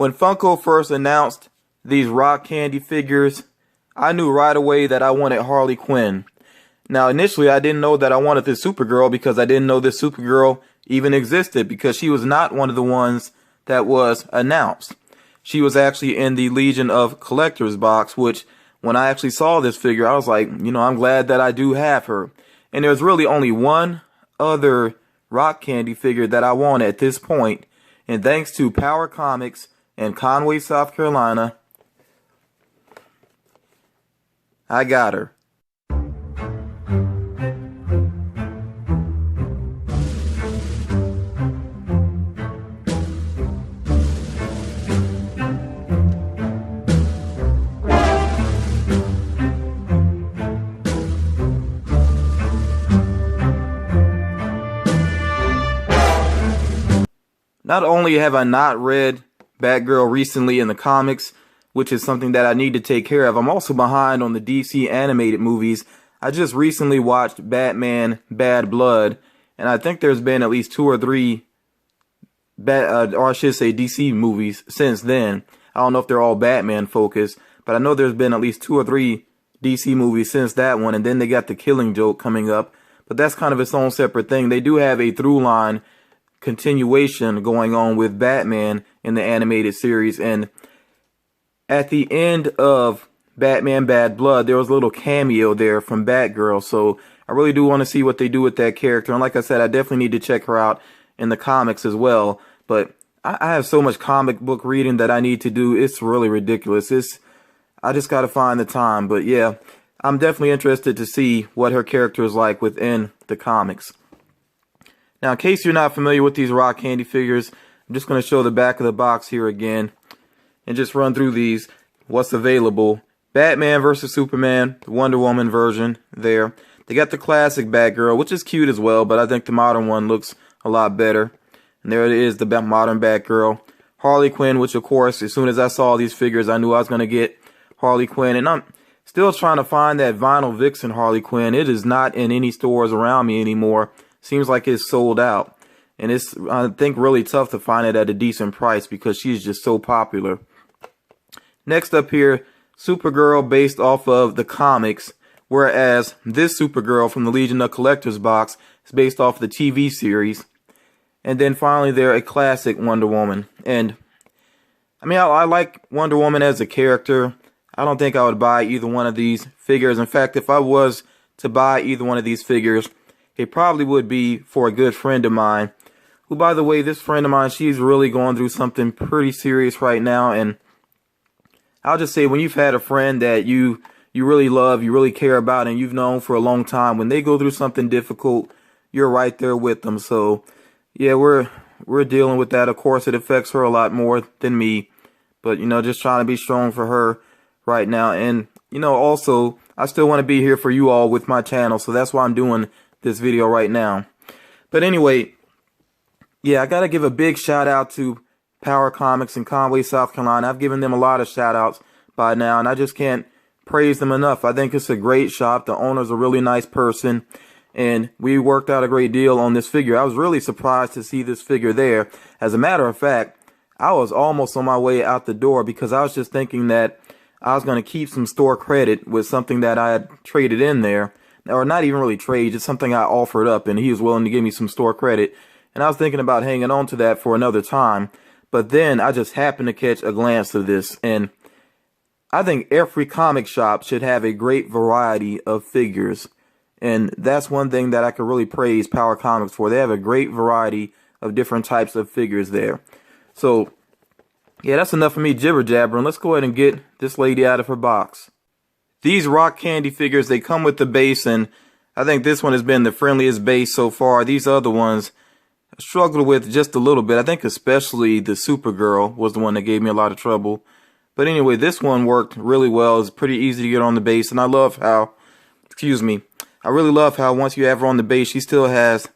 When Funko first announced these rock candy figures, I knew right away that I wanted Harley Quinn. Now, initially, I didn't know that I wanted this Supergirl because I didn't know this Supergirl even existed, because she was not one of the ones that was announced. She was actually in the Legion of Collectors box, which when I actually saw this figure, I was like, I'm glad that I do have her. And there's really only one other rock candy figure that I want at this point. And thanks to Power Comics in Conway, South Carolina, I got her. Not only have I not read Batgirl recently in the comics, which is something that I need to take care of, I'm also behind on the DC animated movies. I just recently watched Batman Bad Blood, and I think there's been at least 2 or 3 DC movies since then. I don't know if they're all Batman focused, but I know there's been at least 2 or 3 DC movies since that one, and then they got The Killing Joke coming up, but that's kind of its own separate thing. They do have a through line continuation going on with Batman in the animated series, and at the end of Batman Bad Blood, there was a little cameo there from Batgirl, so I really do want to see what they do with that character. And like I said, I definitely need to check her out in the comics as well, but I have so much comic book reading that I need to do. It's really ridiculous. I just got to find the time, but yeah, I'm definitely interested to see what her character is like within the comics. Now, in case you're not familiar with these rock candy figures, I'm just going to show the back of the box here again and just run through these, what's available. Batman vs. Superman, the Wonder Woman version there. They got the classic Batgirl, which is cute as well, but I think the modern one looks a lot better. And there it is, the modern Batgirl. Harley Quinn, which of course, as soon as I saw these figures, I knew I was going to get Harley Quinn. And I'm still trying to find that Vinyl Vixen Harley Quinn. It is not in any stores around me anymore. Seems like it's sold out. And it's, I think, really tough to find it at a decent price because she's just so popular. Next up here, Supergirl based off of the comics, whereas this Supergirl from the Legion of Collectors box is based off the TV series. And then finally there, a classic Wonder Woman. And I mean, I like Wonder Woman as a character. I don't think I would buy either one of these figures. In fact, if I was to buy either one of these figures, it probably would be for a good friend of mine, who, by the way, this friend of mine, she's really going through something pretty serious right now. And I'll just say, when you've had a friend that you really love, you really care about, and you've known for a long time, when they go through something difficult, you're right there with them. So yeah, we're dealing with that. Of course, it affects her a lot more than me, but just trying to be strong for her right now. And also, I still want to be here for you all with my channel, so that's why I'm doing this video right now. But anyway, yeah, I gotta give a big shout out to Power Comics in Conway, South Carolina. I've given them a lot of shout outs by now, and I just can't praise them enough. I think it's a great shop. The owner's a really nice person, and we worked out a great deal on this figure. I was really surprised to see this figure there. As a matter of fact, I was almost on my way out the door because I was just thinking that I was going to keep some store credit with something that I had traded in there. Or not even really trade, just something I offered up, and he was willing to give me some store credit. And I was thinking about hanging on to that for another time. But then I just happened to catch a glance of this, and I think every comic shop should have a great variety of figures. And that's one thing that I could really praise Power Comics for. They have a great variety of different types of figures there. So yeah, that's enough of me jibber jabbering. Let's go ahead and get this lady out of her box. These rock candy figures, they come with the base, and I think this one has been the friendliest base so far. These other ones I struggled with just a little bit. I think especially the Supergirl was the one that gave me a lot of trouble. But anyway, this one worked really well. It's pretty easy to get on the base, and I love how, I really love how once you have her on the base, she still has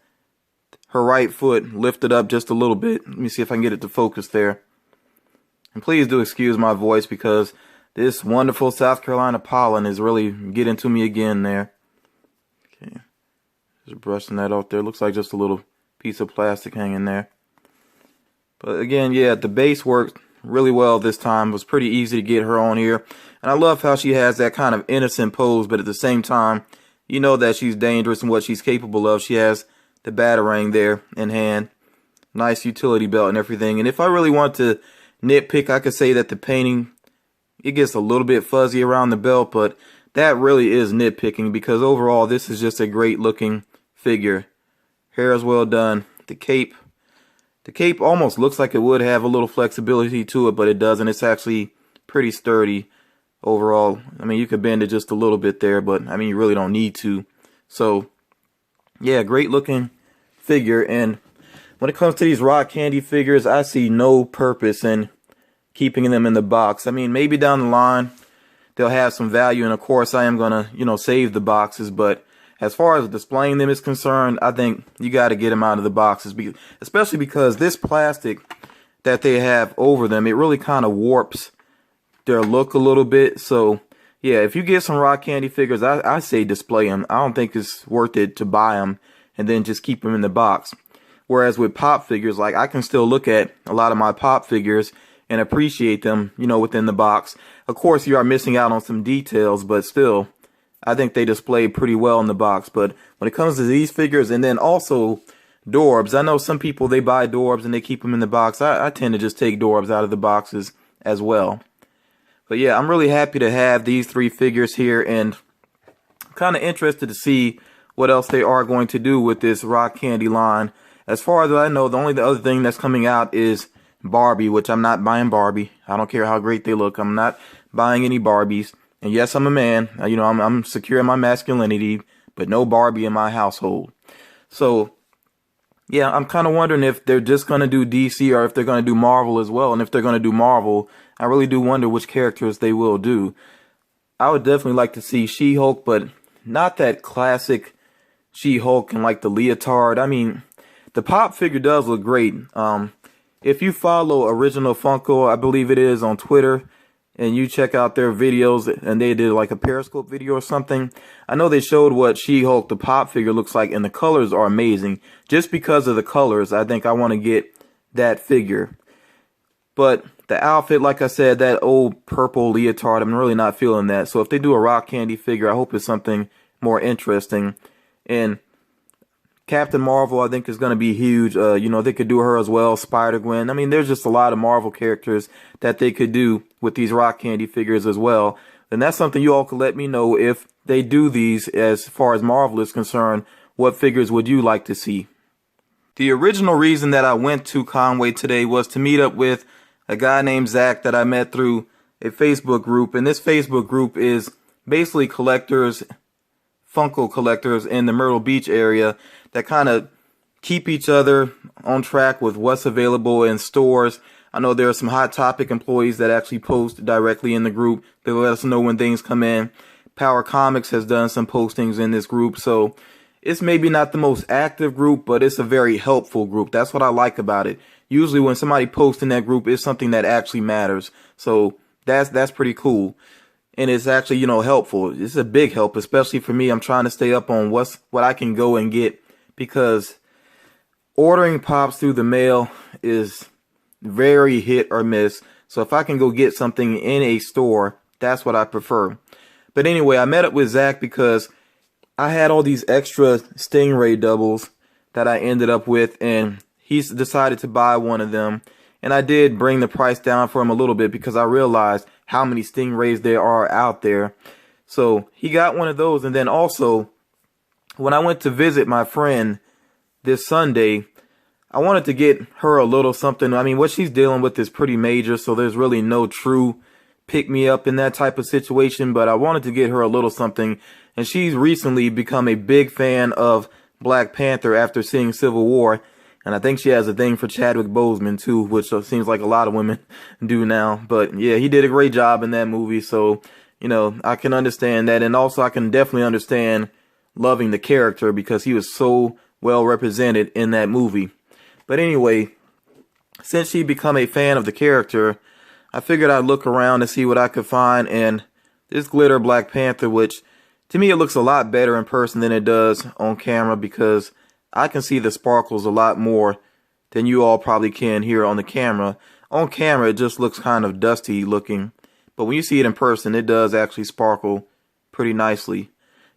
her right foot lifted up just a little bit. Let me see if I can get it to focus there. And please do excuse my voice because this wonderful South Carolina pollen is really getting to me again there. Okay, just brushing that off there. Looks like just a little piece of plastic hanging there. But again, yeah, the base worked really well this time. It was pretty easy to get her on here. And I love how she has that kind of innocent pose, but at the same time, you know that she's dangerous and what she's capable of. She has the batarang there in hand. Nice utility belt and everything. And if I really want to nitpick, I could say that the painting, it gets a little bit fuzzy around the belt, but that really is nitpicking because overall this is just a great looking figure. Hair is well done. The cape almost looks like it would have a little flexibility to it, but it doesn't. It's actually pretty sturdy overall. I mean, you could bend it just a little bit there, but I mean, you really don't need to. So yeah, great looking figure. And when it comes to these rock candy figures, I see no purpose in keeping them in the box. I mean, maybe down the line they'll have some value, and of course I am gonna, save the boxes, but as far as displaying them is concerned, I think you got to get them out of the boxes, especially because this plastic that they have over them, it really kind of warps their look a little bit. So yeah, if you get some rock candy figures, I say display them. I don't think it's worth it to buy them and then just keep them in the box. Whereas with pop figures, like I can still look at a lot of my pop figures and appreciate them, within the box. Of course, you are missing out on some details, but still, I think they display pretty well in the box. But when it comes to these figures, and then also Dorbs, I know some people, they buy Dorbs and they keep them in the box. I tend to just take Dorbs out of the boxes as well. But yeah, I'm really happy to have these three figures here, and kind of interested to see what else they are going to do with this rock candy line. As far as I know, the other thing that's coming out is Barbie, which I'm not buying Barbie. I don't care how great they look. I'm not buying any Barbies. And yes, I'm a man. I'm secure in my masculinity, but no Barbie in my household. So yeah, I'm kind of wondering if they're just going to do DC or if they're going to do Marvel as well. And if they're going to do Marvel, I really do wonder which characters they will do. I would definitely like to see She-Hulk, but not that classic She-Hulk and like the leotard. I mean, the pop figure does look great. If you follow Original Funko, I believe it is, on Twitter, and you check out their videos, and they did like a Periscope video or something, I know they showed what She-Hulk, the pop figure, looks like, and the colors are amazing. Just because of the colors, I think I want to get that figure. But the outfit, like I said, that old purple leotard, I'm really not feeling that. So if they do a rock candy figure, I hope it's something more interesting. And Captain Marvel, I think, is going to be huge. They could do her as well. Spider-Gwen. I mean, there's just a lot of Marvel characters that they could do with these rock candy figures as well. And that's something you all could let me know if they do these. As far as Marvel is concerned, what figures would you like to see? The original reason that I went to Conway today was to meet up with a guy named Zach that I met through a Facebook group. And this Facebook group is basically collectors, Funko collectors in the Myrtle Beach area that kind of keep each other on track with what's available in stores. I know there are some Hot Topic employees that actually post directly in the group. They let us know when things come in. Power Comics has done some postings in this group. So it's maybe not the most active group, but it's a very helpful group. That's what I like about it. Usually when somebody posts in that group, it's something that actually matters. So that's pretty cool. And it's actually, helpful. It's a big help, especially for me. I'm trying to stay up on what I can go and get, because ordering pops through the mail is very hit or miss. So if I can go get something in a store, that's what I prefer. But anyway, I met up with Zach because I had all these extra Stingray doubles that I ended up with, and he's decided to buy one of them. And I did bring the price down for him a little bit because I realized how many Stingrays there are out there. So he got one of those. And then also, when I went to visit my friend this Sunday, I wanted to get her a little something. I mean, what she's dealing with is pretty major, so there's really no true pick me up in that type of situation. But I wanted to get her a little something. And she's recently become a big fan of Black Panther after seeing Civil War. And I think she has a thing for Chadwick Boseman too, which seems like a lot of women do now. But yeah, he did a great job in that movie. So, I can understand that. And also I can definitely understand loving the character because he was so well represented in that movie. But anyway, since she become a fan of the character, I figured I'd look around and see what I could find. And this glitter Black Panther, which to me, it looks a lot better in person than it does on camera, because I can see the sparkles a lot more than you all probably can here on the camera. On camera, it just looks kind of dusty looking. But when you see it in person, it does actually sparkle pretty nicely.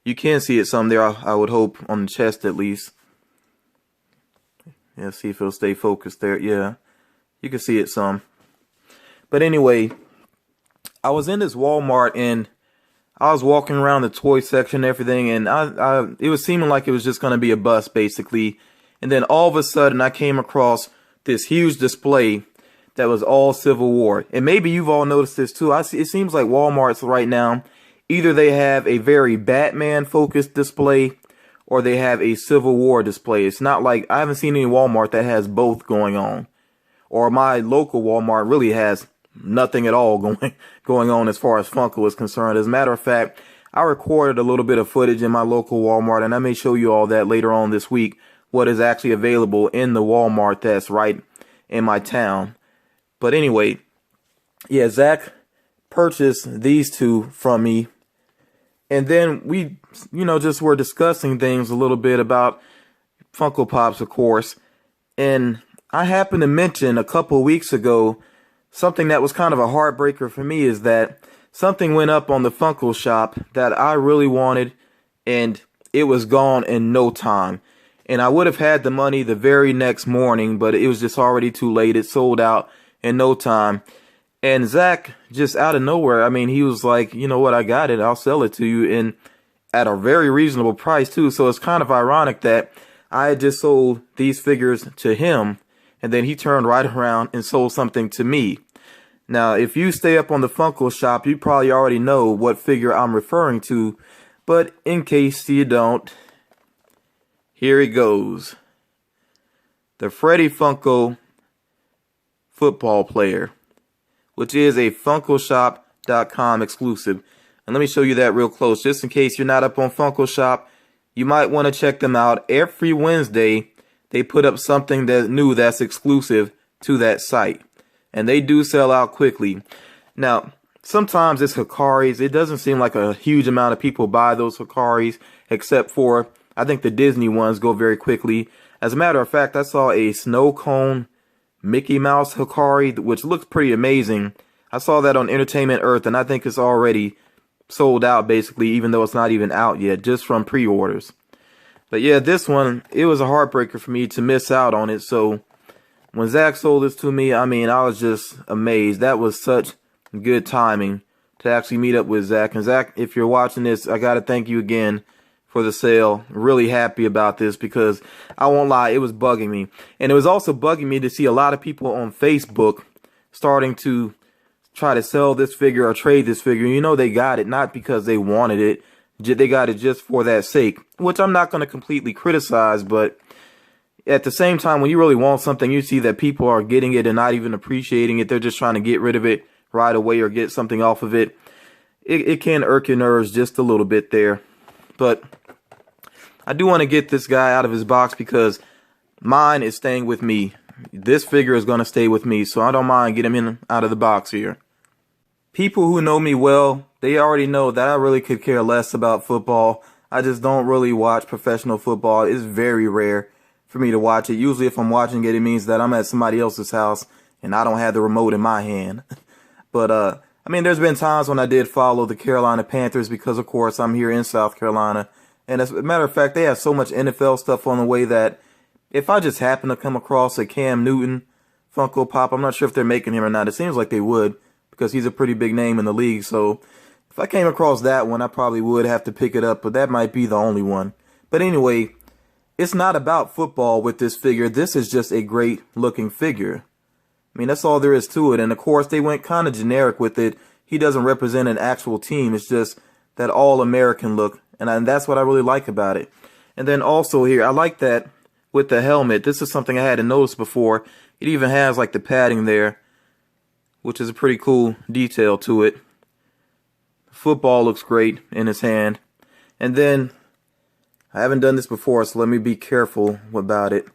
You can see it some there, I would hope, on the chest at least. Yeah, see if it'll stay focused there. Yeah, you can see it some. But anyway, I was in this Walmart and I was walking around the toy section and everything, and it was seeming like it was just going to be a bust, basically. And then all of a sudden, I came across this huge display that was all Civil War. And maybe you've all noticed this too. It seems like Walmart's right now, either they have a very Batman-focused display or they have a Civil War display. It's not like, I haven't seen any Walmart that has both going on. Or my local Walmart really has nothing at all going on as far as Funko is concerned. As a matter of fact, I recorded a little bit of footage in my local Walmart, and I may show you all that later on this week, what is actually available in the Walmart that's right in my town. But anyway, yeah, Zach purchased these two from me. And then we, just were discussing things a little bit about Funko Pops, of course. And I happened to mention a couple weeks ago something that was kind of a heartbreaker for me, is that something went up on the Funko shop that I really wanted, and it was gone in no time. And I would have had the money the very next morning, but it was just already too late. It sold out in no time. And Zach, just out of nowhere, I mean, he was like, you know what, I got it. I'll sell it to you, and at a very reasonable price too. So it's kind of ironic that I had just sold these figures to him, and then he turned right around and sold something to me. Now, if you stay up on the Funko shop, you probably already know what figure I'm referring to. But in case you don't, here it goes. The Freddy Funko football player, which is a FunkoShop.com exclusive. And let me show you that real close, just in case you're not up on Funko Shop. You might want to check them out. Every Wednesday, they put up something that's new that's exclusive to that site. And they do sell out quickly. Now, sometimes it's Hikaris. It doesn't seem like a huge amount of people buy those Hikaris, except for, I think the Disney ones go very quickly. As a matter of fact, I saw a snow cone Mickey Mouse Hikari, which looks pretty amazing. I saw that on Entertainment Earth, and I think it's already sold out, basically, even though it's not even out yet, just from pre-orders. But yeah, this one, it was a heartbreaker for me to miss out on it. So when Zach sold this to me, I mean, I was just amazed. That was such good timing to actually meet up with Zach. And Zach, if you're watching this, I got to thank you again for the sale. Really happy about this, because I won't lie, it was bugging me. And it was also bugging me to see a lot of people on Facebook starting to try to sell this figure or trade this figure. You know, they got it not because they wanted it. They got it just for that sake, which I'm not going to completely criticize. But at the same time, when you really want something, you see that people are getting it and not even appreciating it. They're just trying to get rid of it right away or get something off of it. It can irk your nerves just a little bit there. But I do want to get this guy out of his box, because mine is staying with me. This figure is going to stay with me, so I don't mind getting him out of the box here. People who know me well, they already know that I really could care less about football. I just don't really watch professional football. It's very rare for me to watch it. Usually if I'm watching it, it means that I'm at somebody else's house and I don't have the remote in my hand. But, I mean, there's been times when I did follow the Carolina Panthers because, of course, I'm here in South Carolina. And as a matter of fact, they have so much NFL stuff on the way that if I just happen to come across a Cam Newton Funko Pop, I'm not sure if they're making him or not. It seems like they would, because he's a pretty big name in the league. So if I came across that one, I probably would have to pick it up, but that might be the only one. But anyway, it's not about football with this figure. This is just a great looking figure. I mean, that's all there is to it. And of course, they went kind of generic with it. He doesn't represent an actual team. It's just that all-American look. And that's what I really like about it. And then also here, I like that with the helmet. This is something I hadn't noticed before. It even has like the padding there, which is a pretty cool detail to it. Football looks great in his hand. And then, I haven't done this before, so let me be careful about it.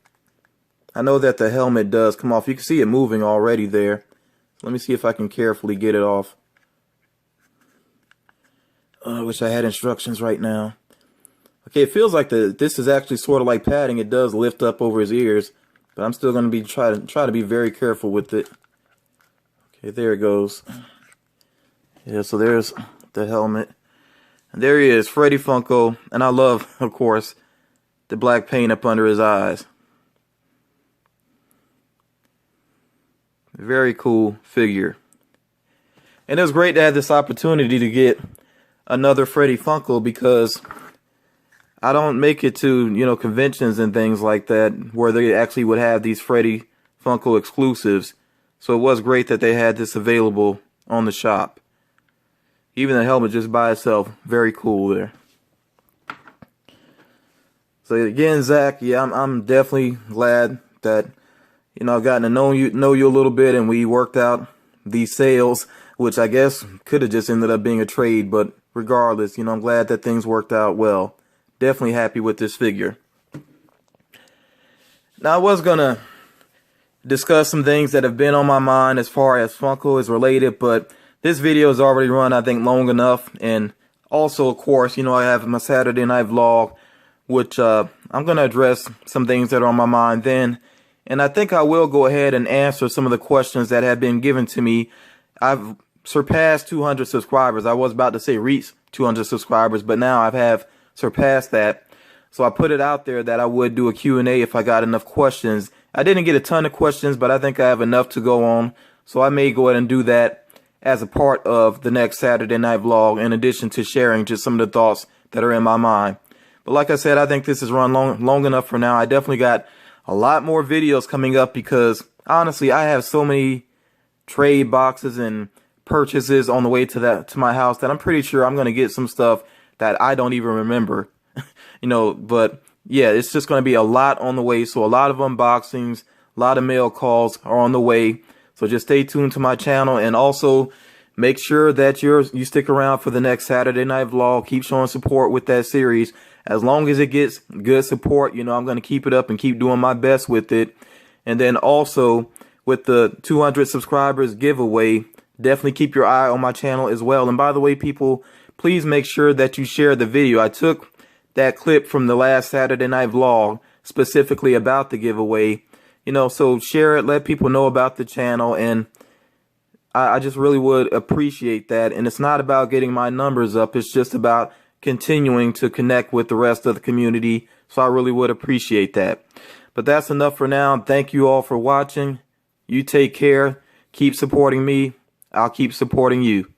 I know that the helmet does come off. You can see it moving already there. Let me see if I can carefully get it off. I wish I had instructions right now. Okay, it feels like this is actually sort of like padding. It does lift up over his ears, but I'm still going to be try to be very careful with it. Okay, there it goes. Yeah, so there's the helmet. And there he is, Freddy Funko. And I love, of course, the black paint up under his eyes. Very cool figure. And it was great to have this opportunity to get another Freddy Funko because I don't make it to, you know, conventions and things like that where they actually would have these Freddy Funko exclusives. So it was great that they had this available on the shop. Even the helmet just by itself, very cool there. So again, Zach, yeah, I'm definitely glad that, you know, I've gotten to know you a little bit, and we worked out these sales, which I guess could have just ended up being a trade, but regardless, you know, I'm glad that things worked out well. Definitely happy with this figure. Now, I was gonna discuss some things that have been on my mind as far as Funko is related, but this video is already run, I think, long enough. And also, of course, you know, I have my Saturday night vlog, which I'm going to address some things that are on my mind then. And I think I will go ahead and answer some of the questions that have been given to me. I've surpassed 200 subscribers. I was about to say reach 200 subscribers, but now I have surpassed that. So I put it out there that I would do a Q&A if I got enough questions. I didn't get a ton of questions, but I think I have enough to go on. So I may go ahead and do that as a part of the next Saturday night vlog, in addition to sharing just some of the thoughts that are in my mind. But like I said, I think this has run long enough for now. I definitely got a lot more videos coming up because honestly, I have so many trade boxes and purchases on the way to my house that I'm pretty sure I'm going to get some stuff that I don't even remember. You know, but yeah, it's just going to be a lot on the way. So a lot of unboxings, a lot of mail calls are on the way. So just stay tuned to my channel, and also make sure that you stick around for the next Saturday night vlog. Keep showing support with that series. As long as it gets good support, you know, I'm going to keep it up and keep doing my best with it. And then also with the 200 subscribers giveaway, definitely keep your eye on my channel as well. And by the way, people, please make sure that you share the video. I took that clip from the last Saturday night vlog specifically about the giveaway, you know, so share it, let people know about the channel, and I just really would appreciate that. And it's not about getting my numbers up, it's just about continuing to connect with the rest of the community, so I really would appreciate that. But that's enough for now. Thank you all for watching. You take care, keep supporting me, I'll keep supporting you.